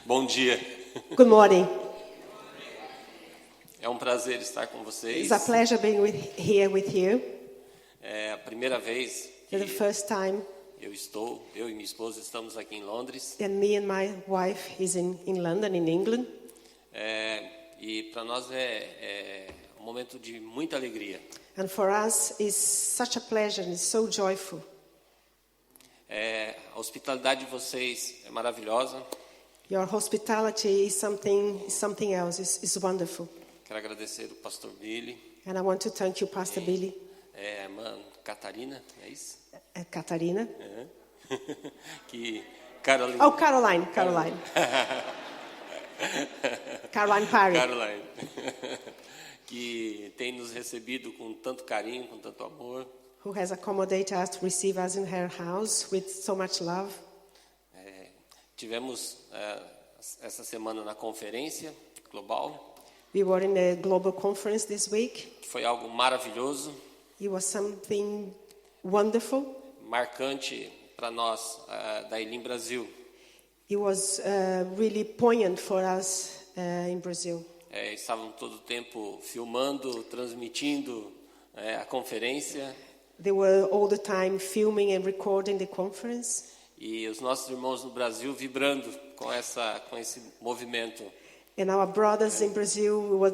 Bom dia. Good morning. É um prazer estar com vocês. It's a pleasure being here with you. É a primeira vez que It's the first time, eu e minha esposa estamos aqui em Londres. and me and my wife is in London, in England. E para nós é um momento de muita alegria. And for us, it's such a pleasure and it's so joyful. A hospitalidade de vocês é maravilhosa. Your hospitality is something else. It's wonderful. Quero agradecer o pastor Billy, And I want to thank you, Pastor Billy, a irmã Catarina, é isso? Katarina. Que Caroline. Oh, Caroline. Caroline Parry. Caroline. Que tem nos recebido com tanto carinho, com tanto amor. Who has accommodated us to receive us in her house with so much love. Tivemos essa semana na conferência global, We were in a global conference this week. que foi algo maravilhoso, It was something wonderful. marcante para nós da Elim Brasil. It was really poignant for us in Brazil. Estavam todo o tempo filmando, transmitindo a conferência, They were all the time filming and recording the conference. e os nossos irmãos no Brasil vibrando com esse movimento. And our brothers in Brazil were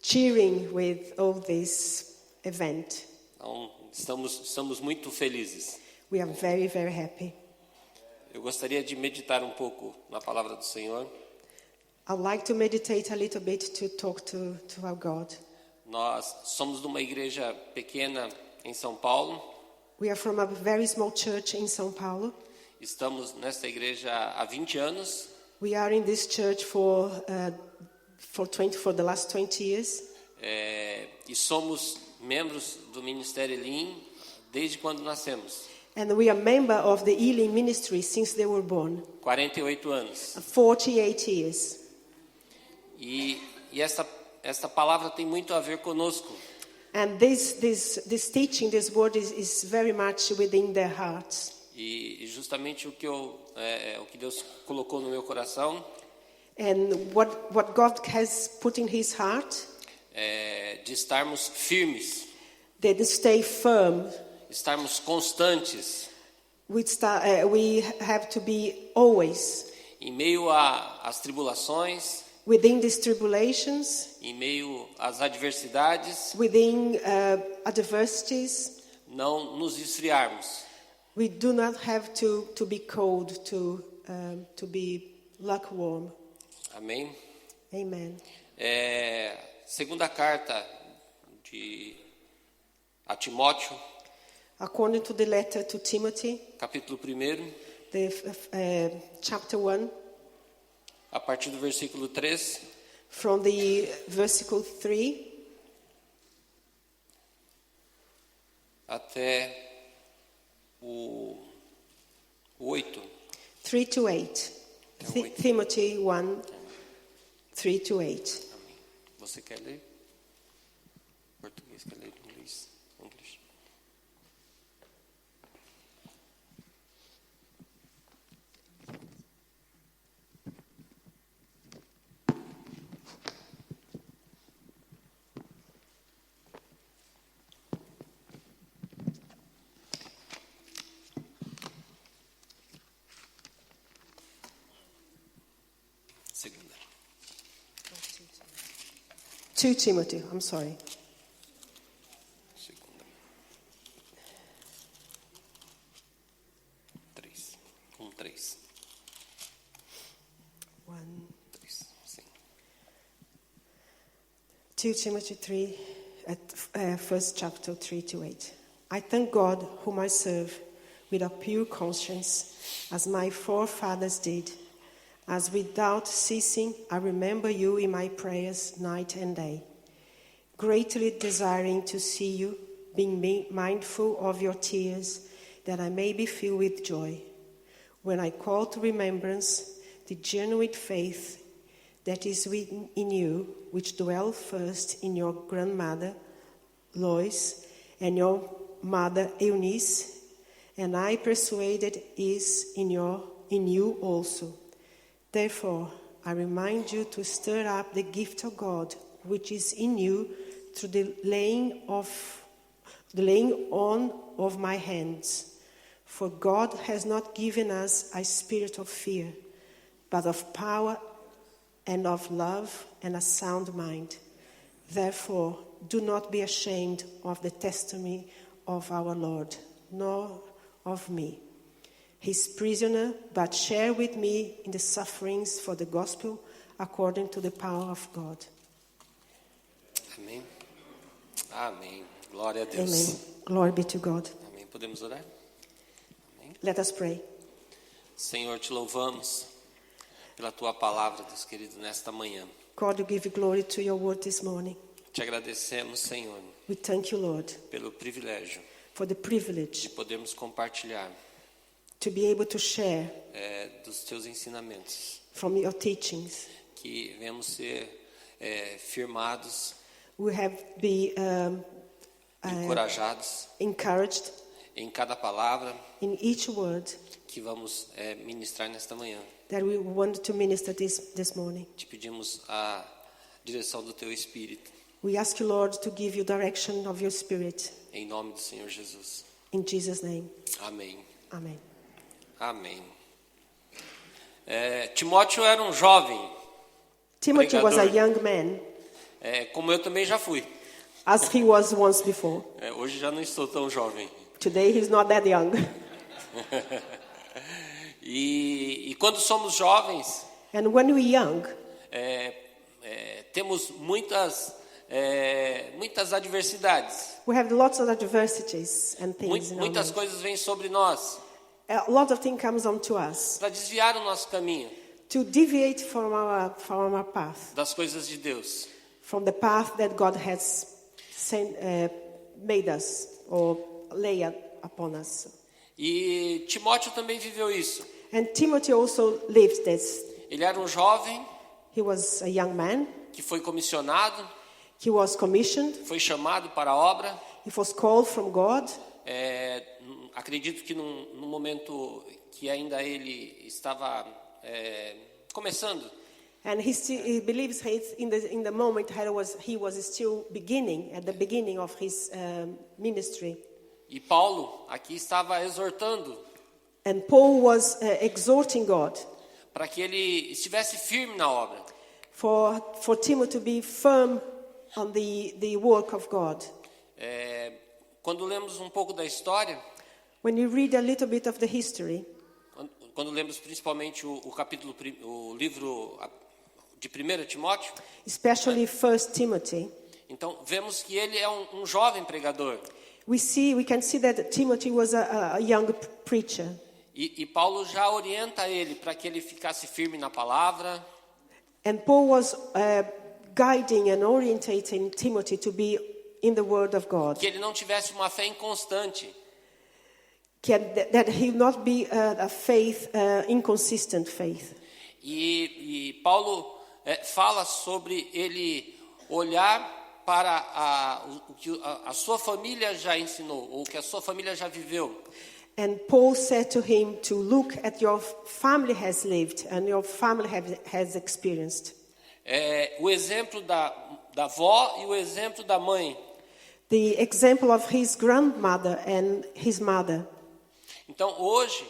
cheering with all this event. Então, estamos muito felizes. We are very, very happy. Eu gostaria de meditar um pouco na palavra do Senhor. I'd like to meditate a little bit to talk to our God. Nós somos de uma igreja pequena em São Paulo. We are from a very small church in São Paulo. Estamos nesta igreja há 20 anos. We are in this church for the last 20 years. E somos membros do Ministério Elim desde quando nascemos. And we are member of the Elim ministry since they were born. 48 anos. 48 years. E esta palavra tem muito a ver conosco. And this teaching, this word is very much within their hearts. E justamente o que Deus colocou no meu coração And what God has put in his heart, de estarmos firmes, that stay firm. estarmos constantes We have to be always em meio às tribulações, within these tribulations, em meio às adversidades, within adversities. não nos esfriarmos. We do not have to be cold, to be lukewarm. Amém? Amen. Segunda carta a Timóteo, According to the letter to Timothy, capítulo 1, chapter 1, a partir do versículo 3, from the versicle 3 até o 8. 3 to 8. Timothy 1, 3 to 8. Amém. Você quer ler? Português, quer ler inglês? English. Segunda. 2 Timothy, I'm sorry. Segunda. 3. 3. 1, 3. Sim. 2 Timothy 3, first chapter 3 to 8. I thank God whom I serve with a pure conscience, as my forefathers did. As without ceasing, I remember you in my prayers night and day, greatly desiring to see you, being mindful of your tears, that I may be filled with joy. When I call to remembrance the genuine faith that is in you, which dwelt first in your grandmother Lois and your mother Eunice, and I persuaded is in you also. Therefore, I remind you to stir up the gift of God, which is in you, through the laying on of my hands. For God has not given us a spirit of fear, but of power and of love and a sound mind. Therefore, do not be ashamed of the testimony of our Lord, nor of me, his prisoner, but share with me in the sufferings for the gospel according to the power of God. Amém. Amém. Glória a Deus. Amen. Glory be to God. Amém. Podemos orar? Amém. Let us pray. Senhor, te louvamos pela tua palavra, Deus querido, nesta manhã. God, we give glory to your word this morning. Te agradecemos, Senhor, We thank you, Lord, pelo privilégio for the de privilege podermos compartilhar to be able to share dos teus ensinamentos, from your teachings. que venhamos ser firmados, We have been encorajados encouraged em cada palavra in each word que vamos ministrar nesta manhã. that we want to minister this morning. Te pedimos a direção do teu Espírito, We ask you, Lord, to give you direction of your Spirit. em nome do Senhor Jesus. In Jesus' name, Amém. amen. Amém. Timóteo era um jovem, Timothy was a Pregador. young man, como eu também já fui. as he was once before. Hoje já não estou tão jovem. Today he's not that young. E quando somos jovens, And when we're young, temos muitas adversidades. we have lots of adversities and things in our Muitas life. coisas vêm sobre nós A lot of things comes onto us para desviar o nosso caminho to deviate from our path, das coisas de Deus. from the path that God has made us or laid upon us. E Timóteo também viveu isso. And Timothy also lived this. Ele era um jovem He was a young man. que foi comissionado, He was commissioned. foi chamado para a obra. He was called from God. Acredito que num momento que ainda ele estava começando. And he believes in the moment he was still at the beginning of his ministry. E Paulo aqui estava exortando And Paul was exhorting God para que ele estivesse firme na obra. for Timothy to be firm on the work of God. Quando lemos um pouco da história, When you read a little bit of the history, quando lemos principalmente o livro de 1 Timóteo, especially 1 Timothy, então vemos que ele é um jovem pregador. we can see that Timothy was a young preacher. E Paulo já orienta ele para que ele ficasse firme na palavra, And Paul was guiding and orientating Timothy to be in the Word of God. que ele não tivesse uma fé inconstante, That he would not be a faith, inconsistent faith. E Paulo fala sobre ele olhar para o que a sua família já ensinou, ou que a sua família já viveu. And Paul said to him to look at your family has lived and your family has experienced. O exemplo da avó e o exemplo da mãe. The example of his grandmother and his mother. Então hoje,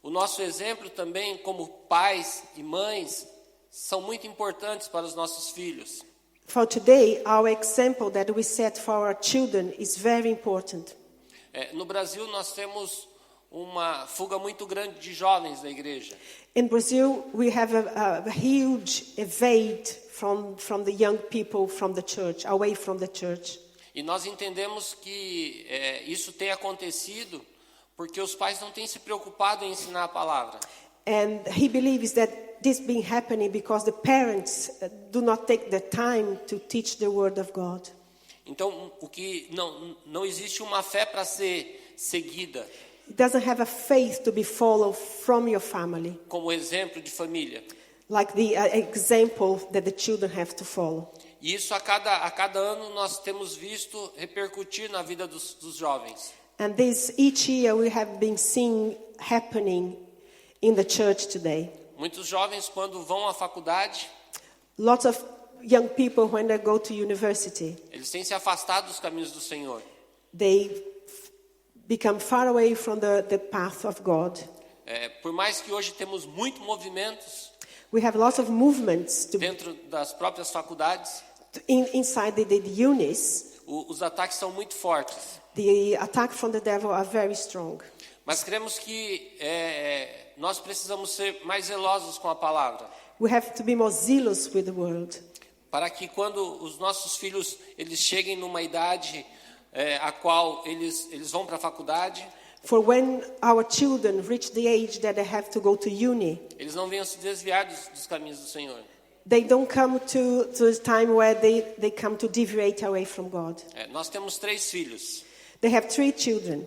o nosso exemplo também como pais e mães são muito importantes para os nossos filhos. For today, our example that we set for our children is very important. No Brasil, nós temos uma fuga muito grande de jovens da igreja. In Brazil, we have a huge evade from the young people from the church, away from the church. E nós entendemos que isso tem acontecido porque os pais não têm se preocupado em ensinar a palavra. And he believes that this being happening because the parents do not take the time to teach the word of God. Então, o que não existe uma fé para ser seguida. It doesn't have a faith to be followed from your family, Como exemplo de família. like the example that the children have to follow. E isso a cada ano nós temos visto repercutir na vida dos jovens. And this each year we have been seeing happening in the church today. Muitos jovens, quando vão à faculdade, Lots of young people, when they go to university, eles têm se afastado dos caminhos do Senhor. they become far away from the path of God. Por mais que hoje temos muitos movimentos We have lots of movements dentro das próprias faculdades, inside the unis. os ataques são muito fortes. The attack from the devil are very strong. Mas cremos que nós precisamos ser mais zelosos com a palavra, We have to be more zealous with the word, para que quando os nossos filhos eles cheguem numa idade a qual eles vão para a faculdade, for when our children reach the age that they have to go to uni, eles não venham se desviar dos caminhos do Senhor. they don't come to a time where they come to deviate away from God. Nós temos 3 filhos. They have 3 children.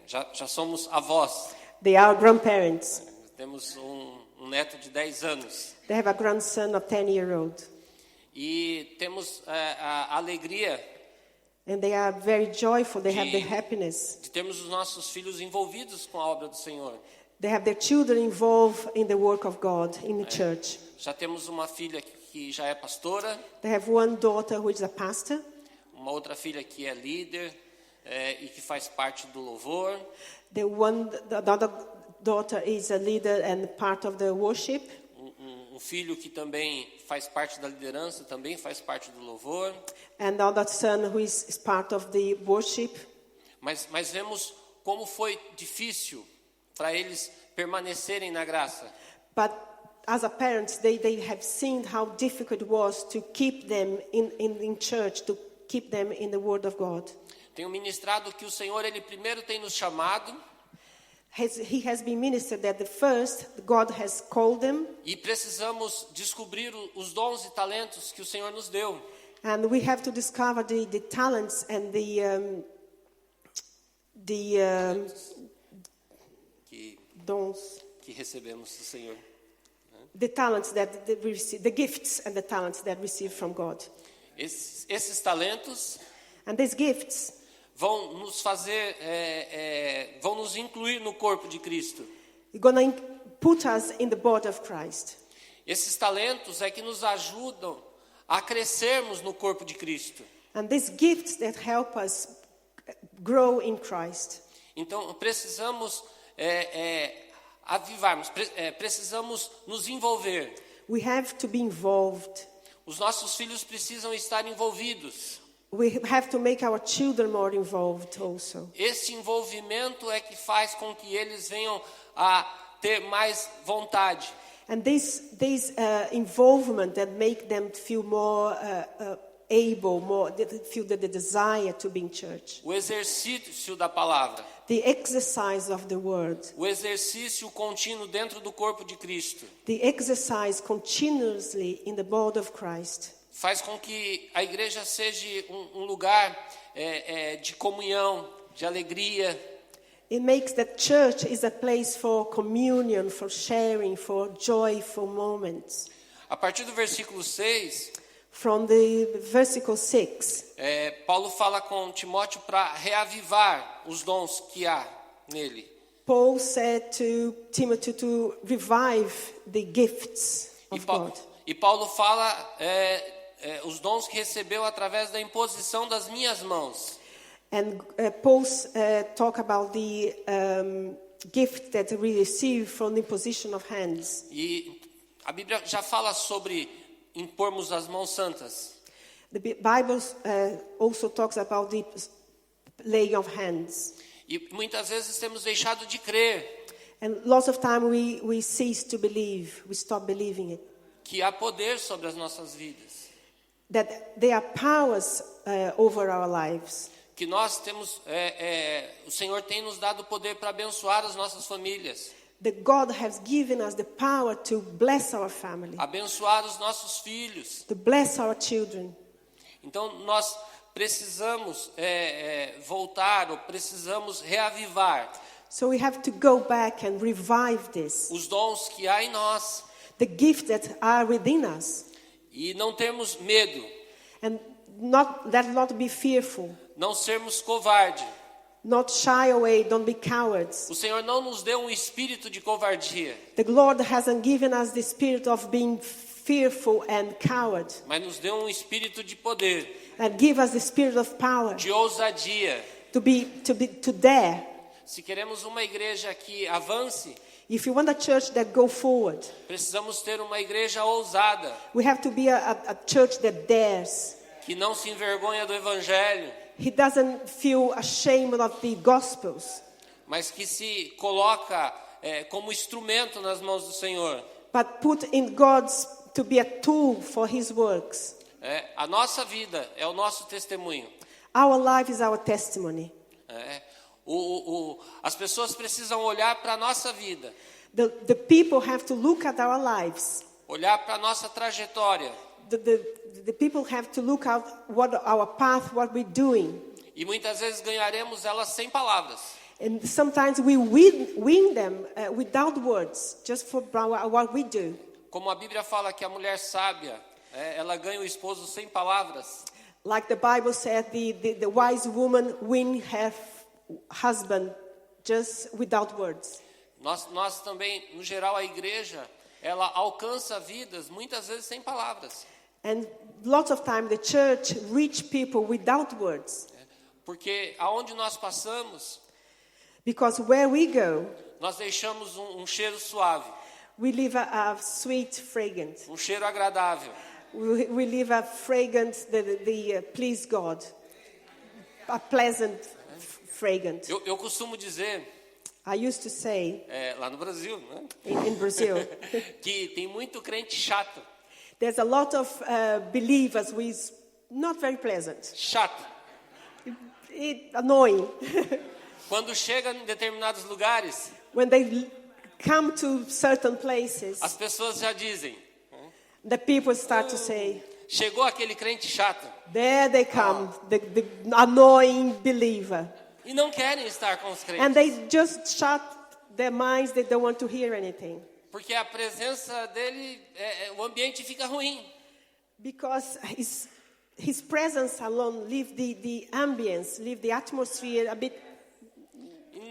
Já somos avós. They are grandparents. Temos um neto de 10 anos. They have a grandson of 10-year-old. E temos a alegria And they are very joyful. They have the happiness. de termos os nossos filhos envolvidos com a obra do Senhor. They have their children involved in the work of God in the church. Já temos uma filha que já é pastora, They have one daughter who is a pastor, uma outra filha que é líder e que faz parte do louvor. the other daughter is a leader and part of the worship. Um filho que também faz parte da liderança, também faz parte do louvor. And the other son who is part of the worship. Mas vemos como foi difícil para eles permanecerem na graça. But as a parents, they have seen how difficult it was to keep them in church, to keep them in the Word of God. Tenho ministrado que o Senhor, Ele primeiro tem nos chamado. He has been ministered that the first, God has called them. E precisamos descobrir os dons e talentos que o Senhor nos deu. And we have to discover the talents and the dons, que recebemos do Senhor. the talents that we receive, the gifts and the talents that we receive from God. Esses talentos And these gifts, vão nos fazer, vão nos incluir no corpo de Cristo. are going to put us in the body of Christ. Esses talentos é que nos ajudam a crescermos no corpo de Cristo. And these gifts that help us grow in Christ. Então precisamos avivarmos, precisamos nos envolver. We have to be involved. Os nossos filhos precisam estar envolvidos. We have to make our children more involved also. Esse envolvimento é que faz com que eles venham a ter mais vontade. And this involvement that make them feel more able, feel the desire to be in church. O exercício da palavra. The exercise of the word. O exercício contínuo dentro do corpo de Cristo. The exercise continuously in the body of Christ. Faz com que a igreja seja um lugar de comunhão, de alegria. It makes that church is a place for communion, for sharing, for joyful moments. A partir do versículo 6, From the versicle 6, Paulo fala com Timóteo para reavivar os dons que há nele. Paul said to Timothy to revive the gifts of God. E Paulo fala os dons que recebeu através da imposição das minhas mãos. And Paul talk about the gift that we receive from the imposition of hands. E a Bíblia já fala sobre impormos as mãos santas. The Bible also talks about the laying of hands. E muitas vezes temos deixado de crer And lots of time we cease to believe, we stop believing it. que há poder sobre as nossas vidas. That there are powers over our lives. Que nós temos, o Senhor tem nos dado poder para abençoar as nossas famílias. That God has given us the power to bless our family, Abençoar os nossos filhos. to bless our children. Então nós precisamos voltar, ou precisamos reavivar So we have to go back and revive this. os dons que há em nós. The gifts that are within us. E não termos medo, And not be fearful. não sermos covarde, Not shy away, don't be cowards. O Senhor não nos deu um espírito de covardia, The Lord hasn't given us the spirit of being fearful and coward, mas nos deu um espírito de poder, and give us the spirit of power de ousadia. to dare. Se queremos uma igreja que avance, If you want a church that go forward, precisamos ter uma igreja ousada, we have to be a church that dares. que não se envergonha do evangelho, He doesn't feel ashamed of the Gospels, mas que se coloca como instrumento nas mãos do Senhor. but put in God's to be a tool for His works. A nossa vida é o nosso testemunho. Our life is our testimony. As pessoas precisam olhar para a nossa vida, The people have to look at our lives. olhar para a nossa trajetória. The people have to look at what our path, what we're doing. E muitas vezes ganharemos elas sem palavras. And sometimes we win them without words, just for what we do. Como a Bíblia fala que a mulher sábia, ela ganha o esposo sem palavras. Like the Bible said, the wise woman win her husband just without words. Nós também, no geral, a igreja, ela alcança vidas muitas vezes sem palavras. And lots of time the church reach people without words. Porque aonde nós passamos, Because where we go, nós deixamos um cheiro suave, we leave a sweet fragrance. um cheiro agradável. We leave a fragrance that please God. A pleasant fragrance. Eu costumo dizer, I used to say lá no Brasil, né, in Brazil, que tem muito crente chato. there's a lot of believers who is not very pleasant. Chato. Annoying. Quando chega em determinados lugares, When they come to certain places, as pessoas já dizem, the people start to say, chegou aquele crente chato. there they come, the annoying believer. E não querem estar com os crentes. And they just shut their minds, they don't want to hear anything. Porque a presença dele, o ambiente fica ruim. Because his presence alone leave the ambience, leave the atmosphere a bit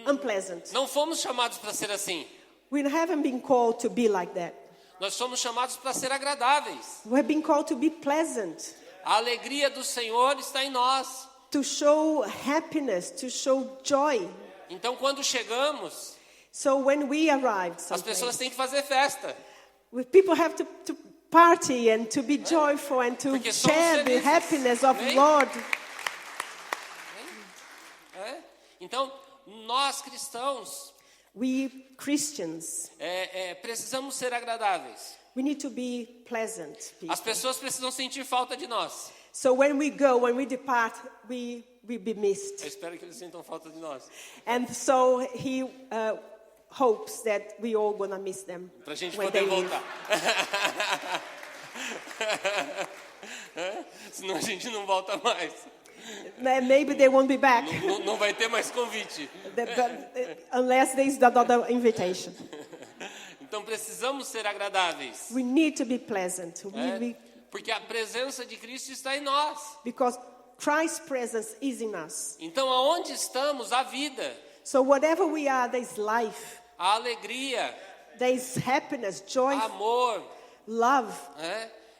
unpleasant. Não fomos chamados para ser assim. We haven't been called to be like that. Nós somos chamados para ser agradáveis. We have been called to be pleasant, A alegria do Senhor está em nós. to show happiness, to show joy. Então, quando chegamos, So when we arrive, as pessoas têm que fazer festa. people have to party and to be joyful and to Porque somos share the felizes. happiness of Amém? Lord. Então, nós cristãos We Christians, precisamos ser agradáveis. we need to be pleasant people. As pessoas precisam sentir falta de nós. So when we go, when we depart, we be missed. Eu espero que eles sintam falta de nós. And so he hopes that we all gonna miss them Para a gente when poder they leave. voltar. Senão a gente não volta mais. Maybe they won't be back Não vai ter mais convite. unless there is another invitation. Então precisamos ser agradáveis. We need to be pleasant. Porque a presença de Cristo está em nós. Because Christ's presence is in us. Então aonde estamos, a vida, So whatever we are, there is life, a alegria, there is happiness, joy, amor. love.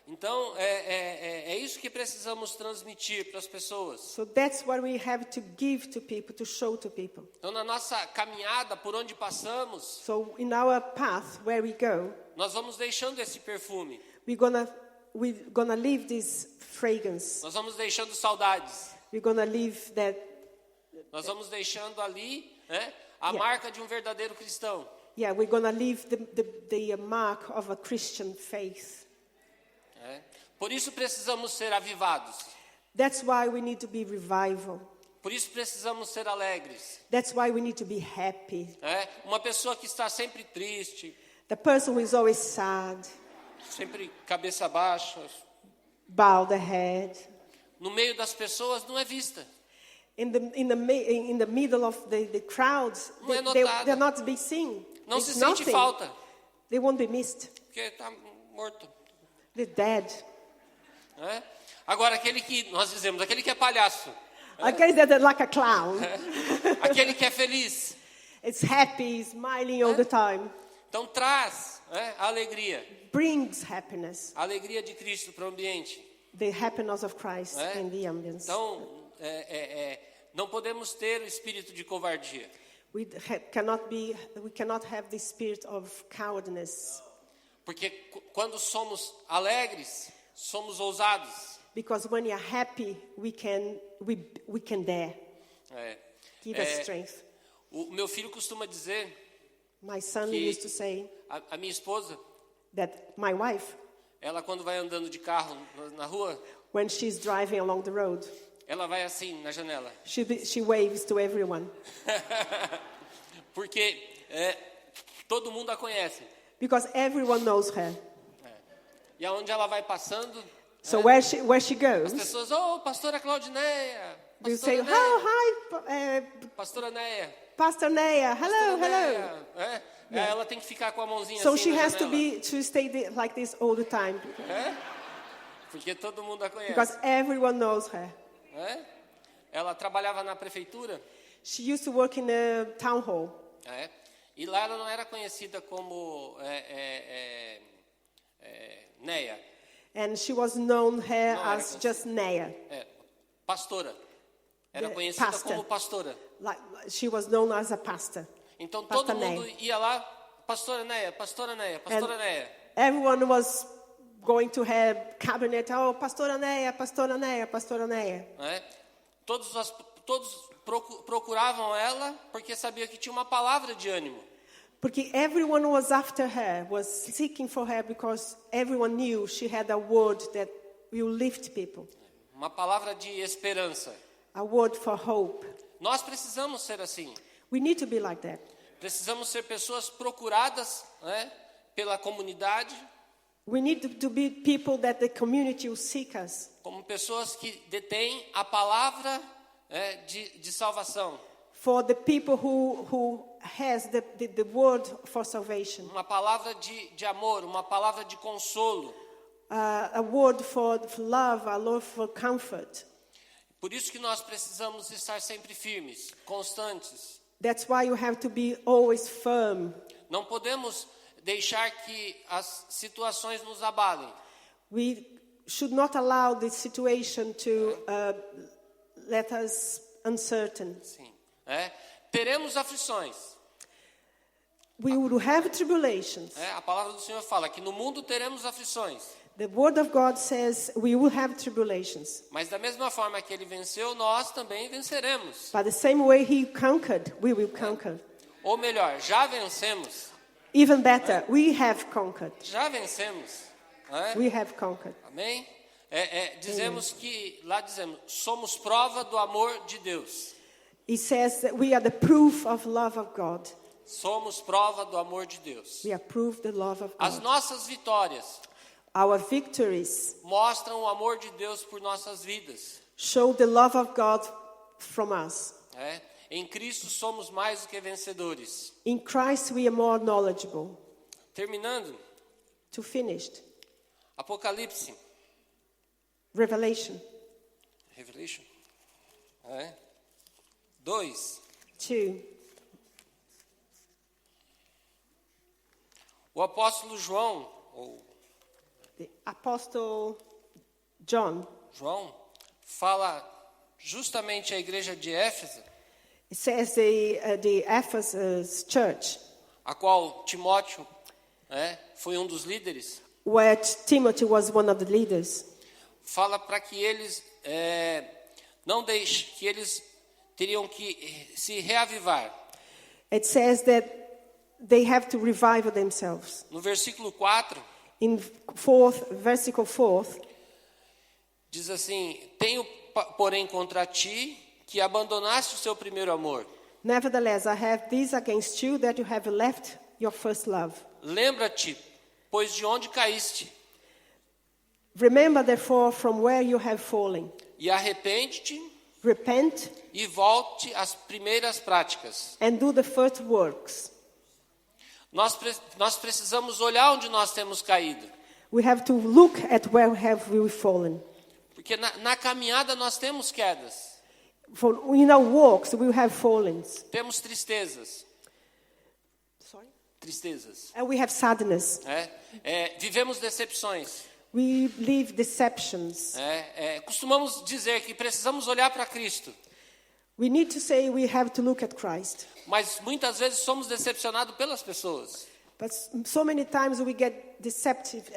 Então é isso que precisamos transmitir para as pessoas. So that's what we have to give to people, to show to people. Então na nossa caminhada, por onde passamos, So in our path, where we go, nós vamos deixando esse perfume. we're gonna leave this fragrance. Nós vamos deixando saudades. We're gonna leave that. Nós vamos deixando ali, a marca de um verdadeiro cristão. Yeah, we're gonna leave the mark of a Christian faith. Por isso precisamos ser avivados. That's why we need to be revival. Por isso precisamos ser alegres. That's why we need to be happy. Uma pessoa que está sempre triste, The person who is always sad, sempre cabeça baixa, bow the head. no meio das pessoas não é vista. In the middle of the crowds, Não é notada. they're not to be seen. Não It's se sente nothing. falta, They won't be missed. porque está morto. They're dead. Agora aquele que nós dizemos, aquele que é palhaço, Okay, that's like a clown. Aquele que é feliz. It's happy, smiling all the time. Então traz a alegria. Brings happiness. A alegria de Cristo para o ambiente. The happiness of Christ in the ambience. Então, não podemos ter o espírito de covardia. We cannot have the spirit of cowardness. Porque quando somos alegres, somos ousados. Because when you're happy, we can dare. Give us strength. O meu filho costuma dizer, My son que used to say a minha esposa, that my wife, ela quando vai andando de carro na rua, when she's driving along the road, ela vai assim na janela. she waves to everyone. Porque todo mundo a conhece. Because everyone knows her. E aonde ela vai passando, So where she as goes, pessoas, pastora Claudineia, they say, pastora Neia, hi, pastora Neia, Pastor Neia, hello, pastora hello. Neia. Ela tem que ficar com a mãozinha So assim she na has to janela. stay like this all the time. Porque todo mundo a conhece. Because everyone knows her. Ela trabalhava na prefeitura. She used to work in a town hall. E lá ela não era conhecida como Neia. And she was known here Não era as just Neia. Pastora. Era The conhecida pastor. como pastora. Like she was known as a pastor. Então Pastor todo mundo Neia. ia lá, pastora Neia, pastora Neia, pastora Neia. Everyone was going to her cabinet. Oh, Pastora Neia, Pastora Neia, Pastora Neia. Todos procuravam ela porque sabia que tinha uma palavra de ânimo. Porque everyone was after her, was seeking for her because everyone knew she had a word that will lift people. Uma palavra de esperança. A word for hope. Nós precisamos ser assim. We need to be like that. Precisamos ser pessoas procuradas pela comunidade. We need to be people that the community will seek us. Como pessoas que detêm a palavra de salvação. For the people who has the word for salvation. Uma palavra de amor, uma palavra de consolo. A word for love, a word for comfort. Por isso que nós precisamos estar sempre firmes, constantes. That's why you have to be always firm. Não podemos deixar que as situações nos abalem. We should not allow this situation to let us uncertain. Sim. Teremos aflições. We will have tribulations. A palavra do Senhor fala que no mundo teremos aflições. The word of God says we will have tribulations. Mas da mesma forma que ele venceu, nós também venceremos. But the same way he conquered, we will conquer. Ou melhor, já vencemos. Even better, we have conquered. Já vencemos. We have conquered. Amém? Dizemos que, lá dizemos, somos prova do amor de Deus. He says that we are the proof of love of God. Somos prova do amor de Deus. We are proof the love of As God. nossas vitórias Our victories mostram o amor de Deus por nossas vidas. show the love of God from us. Em Cristo somos mais do que vencedores. In Christ we are more knowledgeable. Terminando, To finish, Apocalipse. Revelation Revelation. 2. 2. O apóstolo João, ou The Apostle John, fala justamente à igreja de Éfeso, it says the Ephesus church, a qual Timóteo foi um dos líderes, where Timothy was one of the leaders. fala para que eles não deixem, que eles teriam que se reavivar. It says that they have to revive themselves. No versículo 4, In versicle 4, diz assim: tenho, porém, contra ti que abandonaste o seu primeiro amor. nevertheless, I have this against you, that you have left your first love. Lembra-te, pois de onde caíste, Remember, therefore, from where you have fallen. e arrepende-te Repent e volte às primeiras práticas. and do the first works. Nós precisamos olhar onde nós temos caído. We have to look at where have we fallen. Porque na caminhada nós temos quedas. in our walks, we will have fallings. Temos tristezas. Sorry? Tristezas. And we have sadness. Vivemos decepções. We live deceptions. Costumamos dizer que precisamos olhar para Cristo. We need to say we have to look at Christ. Mas muitas vezes somos decepcionados pelas pessoas. But so many times we get deceptive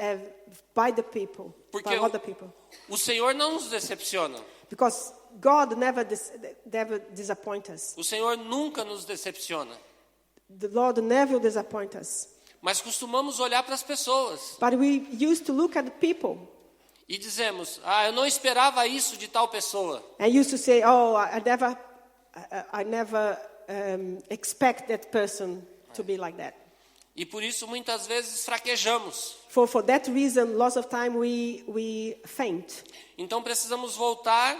by the people, Porque by other people. O Senhor não nos decepciona. Because God never disappoints us. O Senhor nunca nos decepciona. The Lord never disappoints us. Mas costumamos olhar para as pessoas. But we used to look at the people. E dizemos, eu não esperava isso de tal pessoa. And used to say, oh, I never expect that person to be like that. E por isso muitas vezes fraquejamos. For that reason, lots of time we faint. Então precisamos voltar.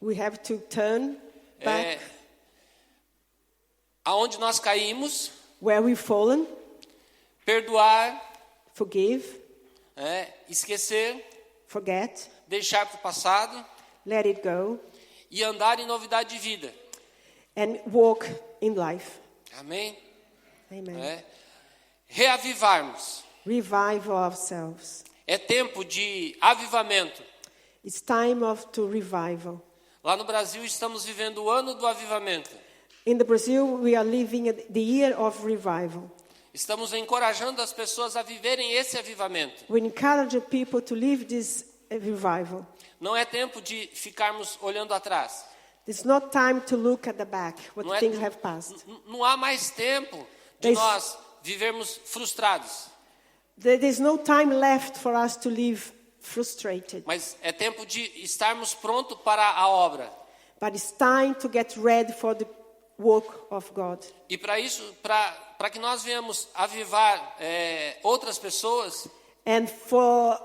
We have to turn back aonde nós caímos. Where we've fallen. Perdoar. Forgive. Esquecer. Forget. Deixar para o passado. Let it go. E andar em novidade de vida. And walk in life. Amém? Amen. Reavivarmos. Revive ourselves. É tempo de avivamento. It's time to revival. Lá no Brasil estamos vivendo o ano do avivamento. In the Brazil, we are living the year of revival. Estamos encorajando as pessoas a viverem esse avivamento. We encourage people to live this revival. Não é tempo de ficarmos olhando atrás. It's not time to look at the back, what things have passed. Não há mais tempo de nós vivermos frustrados. There is no time left for us to live frustrated. Mas é tempo de estarmos prontos para a obra. But it's time to get ready for the work of God. E para isso, para que nós venhamos avivar outras pessoas, and for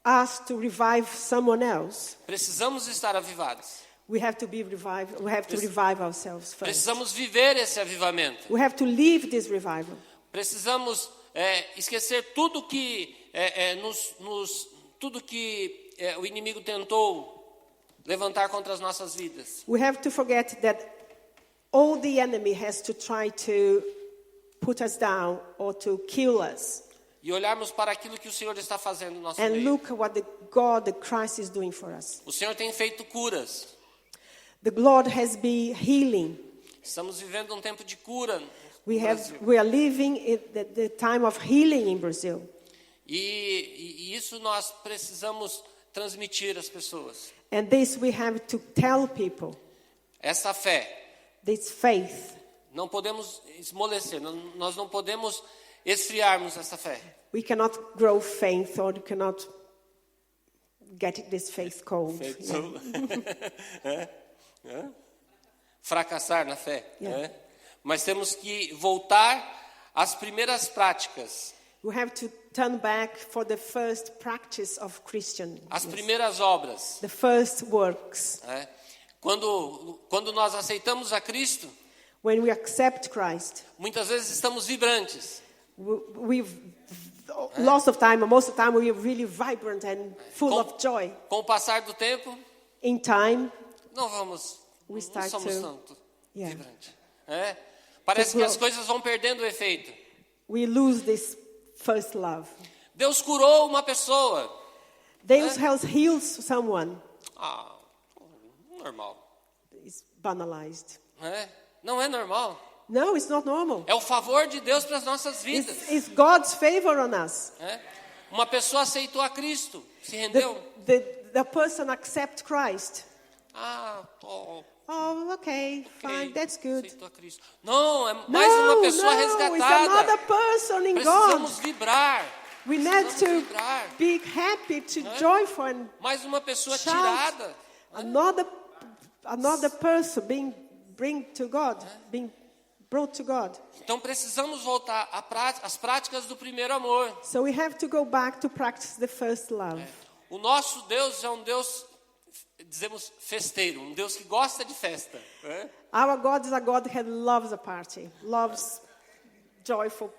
us to revive someone else, precisamos estar avivados. We have to be revived. We have to revive ourselves first. Precisamos viver esse avivamento. We have to live this revival. Precisamos esquecer tudo que o inimigo tentou levantar contra as nossas vidas. We have to forget that all the enemy has to try to put us down or to kill us. E olharmos para aquilo que o Senhor está fazendo no nosso and meio. look what the Christ is doing for us. O Senhor tem feito curas. The Lord has been healing. Estamos vivendo um tempo de cura. We are living in the time of healing in Brazil. E isso nós precisamos transmitir às pessoas. And this we have to tell people. Essa fé. This faith. Não podemos esmorecer, nós não podemos esfriarmos essa fé. We cannot grow faith, or we cannot get this faith cold. Fracassar na fé. Yeah. Mas temos que voltar às primeiras práticas. We have to turn back for the first practice of Christian. As primeiras obras. The first works. Quando nós aceitamos a Cristo, when we accept Christ, muitas vezes estamos vibrantes. Lots of time, or most of the time, we are really vibrant and full of joy. Com o passar do tempo, in time, não somos tanto vibrantes. Parece que as coisas vão perdendo o efeito. We lose this first love. Deus curou uma pessoa. Deus has healed someone. Normal. It's banalized. Não é normal. No, it's not normal. É o favor de Deus para as nossas vidas. It's God's favor on us. Uma pessoa aceitou a Cristo, se rendeu. The person accepts Christ. Oh, okay, fine, that's good. Aceitou a Cristo. Não, é mais uma pessoa resgatada. It's another person in Precisamos God. Vibrar. We need to be happy, to joyful, and mais uma pessoa shout. Tirada. Another person being brought to God. Então precisamos voltar às práticas do primeiro amor. So we have to go back to practice the first love. O nosso Deus é um Deus, dizemos, festeiro, um Deus que gosta de festa. Our God is a God that loves a party, loves joyful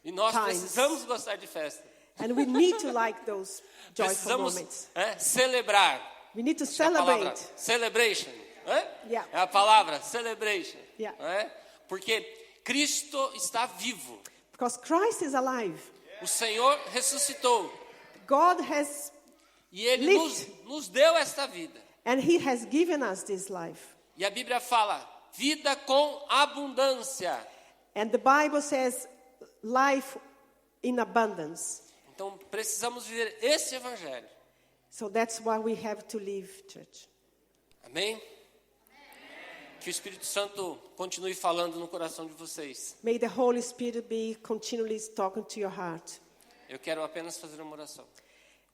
e nós times. Precisamos gostar de festa. And we need to like those joyful moments. Celebrar. We need to Acho que é a palavra celebrate. celebration. Yeah. É a palavra celebration. Yeah. Porque Cristo está vivo. Because Christ is alive. O Senhor ressuscitou. God has, E Ele nos deu esta vida. and He has given us this life. E a Bíblia fala, vida com abundância. And the Bible says life in abundance. Então, precisamos viver esse evangelho. So that's why we have to live, church. Amém? Que o Espírito Santo continue falando no coração de vocês. May the Holy Spirit be continually talking to your heart. Eu quero apenas fazer uma oração.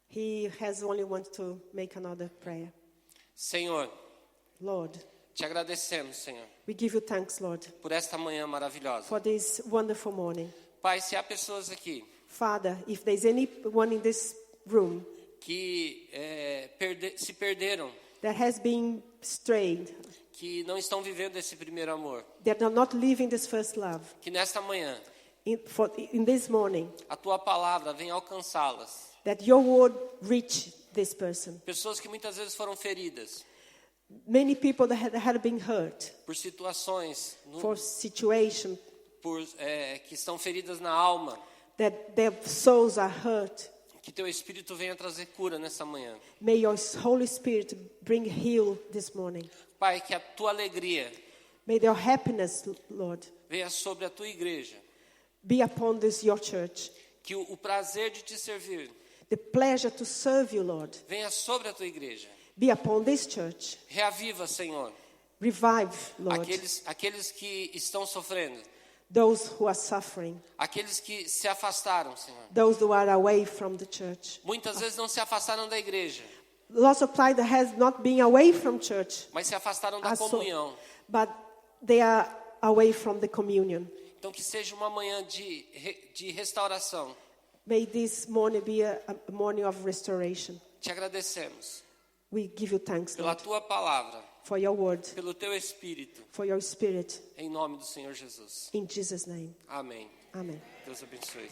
He has only wanted to make another prayer. Senhor, Lord, te agradecemos, Senhor, we give you thanks, Lord, por esta manhã maravilhosa. for this wonderful morning. Pai, se há pessoas aqui Father, if there's anyone in this room que se perderam, that has been strayed, que não estão vivendo esse primeiro amor, that are not living this first love, que nesta manhã in this morning, a tua palavra venha alcançá-las. that your word reach this person. Pessoas que muitas vezes foram feridas Many people that had been hurt por situações for situation, que estão feridas na alma. that their souls are hurt. Que teu Espírito venha trazer cura nessa manhã. May your Holy Spirit bring heal this morning. Pai, que a tua alegria May your happiness, Lord, venha sobre a tua igreja. be upon this your church. Que o prazer de te servir The pleasure to serve you, Lord, venha sobre a tua igreja. be upon this church. Reaviva, Senhor, Revive, Lord, aqueles que estão sofrendo. those who are suffering, Aqueles que se afastaram, Senhor. those who are away from the church. Muitas vezes não se afastaram da igreja, Lots of pride that has not been away from church, mas se afastaram da Also- comunhão. but they are away from the communion. Então que seja uma manhã de restauração. May this morning be a morning of restoration. Te agradecemos We give you thanks, pela Lord, tua palavra, for your word, pelo teu Espírito, for your spirit. em nome do Senhor Jesus. In Jesus' name, Amém. amen. Deus abençoe.